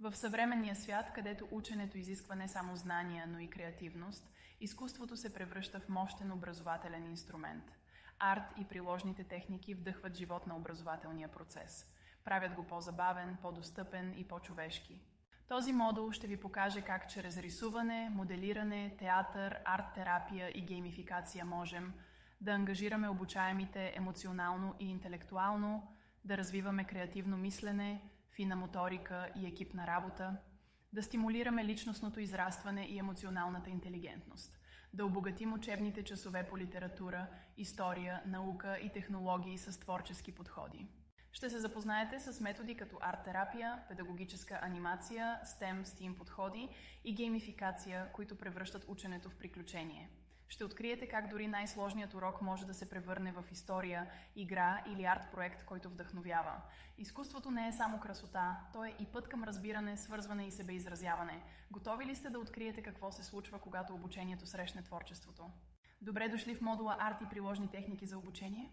В съвременния свят, където ученето изисква не само знания, но и креативност, изкуството се превръща в мощен образователен инструмент. Арт и приложните техники вдъхват живот на образователния процес. Правят го по-забавен, по-достъпен и по-човешки. Този модул ще ви покаже как чрез рисуване, моделиране, театър, арт-терапия и геймификация можем да ангажираме обучаемите емоционално и интелектуално, да развиваме креативно мислене, фина моторика и екипна работа, да стимулираме личностното израстване и емоционалната интелигентност, да обогатим учебните часове по литература, история, наука и технологии с творчески подходи. Ще се запознаете с методи като арт-терапия, педагогическа анимация, STEM подходи и геймификация, които превръщат ученето в приключение. Ще откриете как дори най-сложният урок може да се превърне в история, игра или арт-проект, който вдъхновява. Изкуството не е само красота, то е и път към разбиране, свързване и себеизразяване. Готови ли сте да откриете какво се случва, когато обучението срещне творчеството? Добре дошли в модула Арт и приложни техники за обучение.